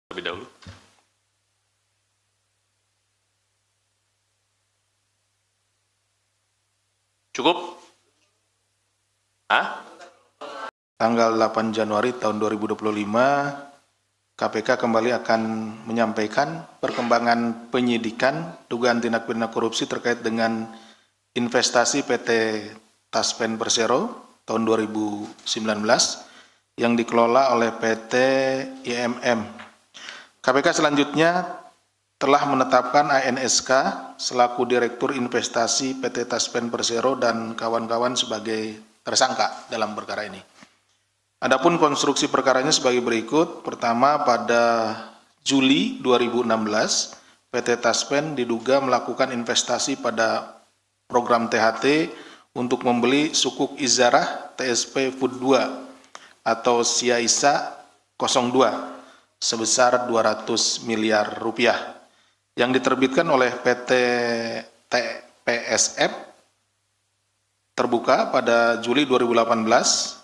terlebih dahulu. Cukup? Tanggal 8 Januari tahun 2025, KPK kembali akan menyampaikan perkembangan penyidikan dugaan tindak pidana korupsi terkait dengan investasi PT Taspen Persero tahun 2019 yang dikelola oleh PT IMM. KPK selanjutnya telah menetapkan ANSK selaku Direktur Investasi PT Taspen Persero dan kawan-kawan sebagai tersangka dalam perkara ini. Adapun konstruksi perkaranya sebagai berikut. Pertama, pada Juli 2016, PT Taspen diduga melakukan investasi pada program THT untuk membeli sukuk Izarah TSP Food 2 atau Siaisa 02 sebesar 200 miliar rupiah yang diterbitkan oleh PT TPSF terbuka pada Juli 2018.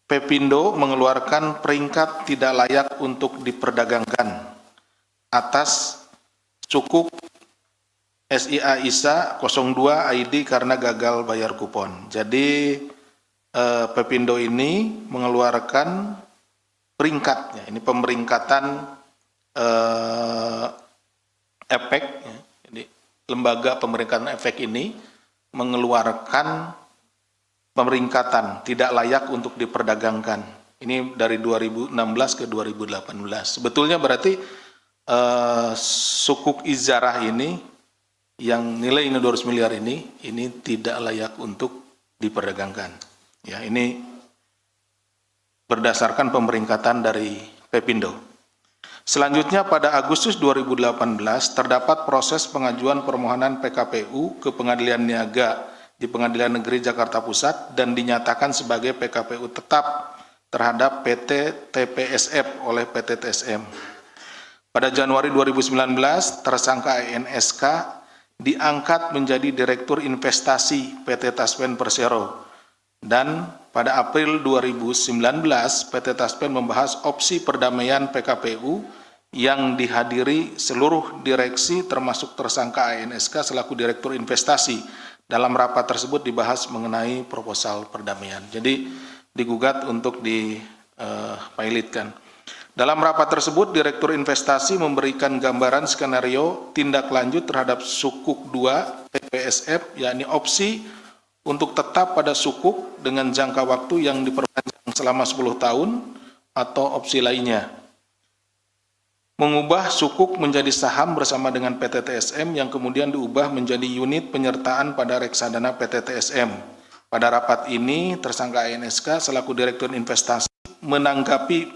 Pepindo mengeluarkan peringkat tidak layak untuk diperdagangkan atas sukuk SIA ISA 02 ID karena gagal bayar kupon. Jadi Pepindo ini mengeluarkan peringkatnya, ini pemeringkatan efek, ya. Jadi lembaga pemeringkatan efek ini mengeluarkan pemeringkatan tidak layak untuk diperdagangkan. Ini dari 2016 ke 2018. Sebetulnya berarti sukuk Izarah ini yang nilainya 200 miliar ini tidak layak untuk diperdagangkan. Ya, ini berdasarkan pemeringkatan dari Pepindo. Selanjutnya pada Agustus 2018 terdapat proses pengajuan permohonan PKPU ke Pengadilan Niaga di Pengadilan Negeri Jakarta Pusat dan dinyatakan sebagai PKPU tetap terhadap PT TPSF oleh PT TSM. Pada Januari 2019, tersangka ANSK diangkat menjadi Direktur Investasi PT Taspen Persero dan pada April 2019 PT Taspen membahas opsi perdamaian PKPU yang dihadiri seluruh direksi termasuk tersangka ANSK selaku Direktur Investasi. Dalam rapat tersebut dibahas mengenai proposal perdamaian. Jadi digugat untuk dipilotkan. Dalam rapat tersebut, Direktur Investasi memberikan gambaran skenario tindak lanjut terhadap sukuk 2 TPSF, yakni opsi untuk tetap pada sukuk dengan jangka waktu yang diperpanjang selama 10 tahun atau opsi lainnya. Mengubah sukuk menjadi saham bersama dengan PT TSM yang kemudian diubah menjadi unit penyertaan pada reksadana PT TSM. Pada rapat ini, tersangka ANSK selaku Direktur Investasi menanggapi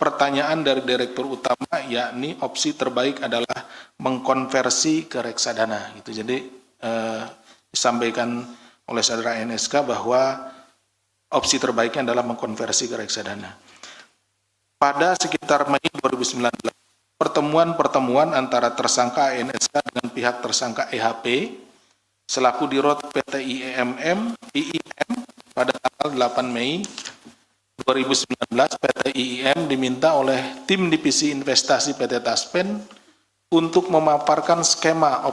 pertanyaan dari Direktur Utama, yakni opsi terbaik adalah mengkonversi ke reksadana. Gitu. Jadi disampaikan oleh saudara ANSK bahwa opsi terbaiknya adalah mengkonversi ke reksadana. Pada sekitar Mei 2019, pertemuan antara tersangka ANSK dengan pihak tersangka EHP selaku Dirut PT IIM pada tanggal 8 Mei 2019 PT IIM diminta oleh tim divisi investasi PT Taspen untuk memaparkan skema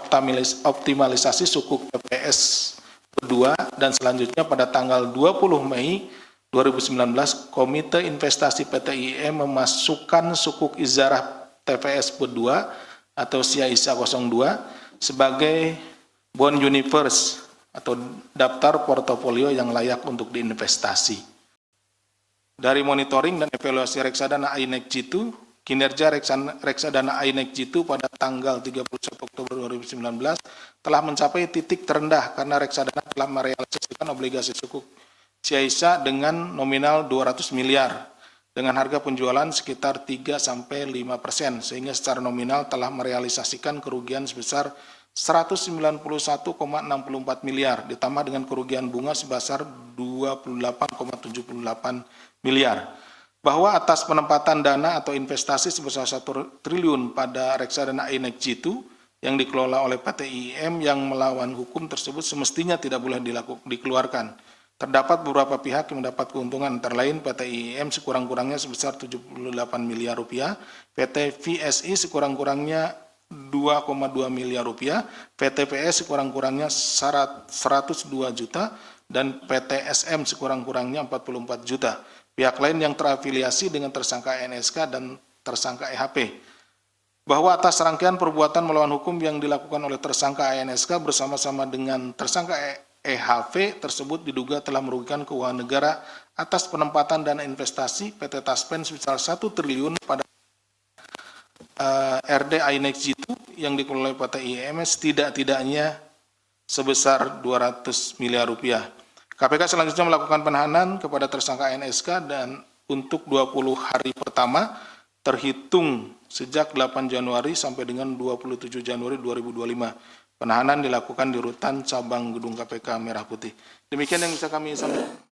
optimalisasi sukuk TPS 2 dan selanjutnya pada tanggal 20 Mei 2019 Komite Investasi PT IIM memasukkan sukuk Izarah TPS 2 atau Siaisa 02 sebagai bond universe atau daftar portofolio yang layak untuk diinvestasi. Dari monitoring dan evaluasi reksadana INEC Jitu, kinerja reksadana INEC Jitu pada tanggal 31 Oktober 2019 telah mencapai titik terendah karena reksadana telah merealisasikan obligasi sukuk Siaisa dengan nominal 200 miliar. Dengan harga penjualan sekitar 3-5%, sehingga secara nominal telah merealisasikan kerugian sebesar 191,64 miliar, ditambah dengan kerugian bunga sebesar 28,78 miliar. Bahwa atas penempatan dana atau investasi sebesar 1 triliun pada reksadana INEC Jitu yang dikelola oleh PT IIM yang melawan hukum tersebut semestinya tidak boleh dikeluarkan. Terdapat beberapa pihak yang mendapat keuntungan, antara lain PT IIM sekurang-kurangnya sebesar 78 miliar rupiah, PT VSI sekurang-kurangnya 2,2 miliar rupiah, PT PS sekurang-kurangnya 102 juta, dan PT SM sekurang-kurangnya 44 juta. Pihak lain yang terafiliasi dengan tersangka NSK dan tersangka EHP. Bahwa atas rangkaian perbuatan melawan hukum yang dilakukan oleh tersangka ANSK bersama-sama dengan tersangka EHV tersebut diduga telah merugikan keuangan negara atas penempatan dana investasi PT Taspen sebesar 1 triliun pada RD INEX Jitu yang dikelola oleh PT IEMS tidak-tidaknya sebesar 200 miliar rupiah. KPK selanjutnya melakukan penahanan kepada tersangka NSK dan untuk 20 hari pertama terhitung sejak 8 Januari sampai dengan 27 Januari 2025. Penahanan dilakukan di Rutan Cabang Gedung KPK Merah Putih. Demikian yang bisa kami sampaikan.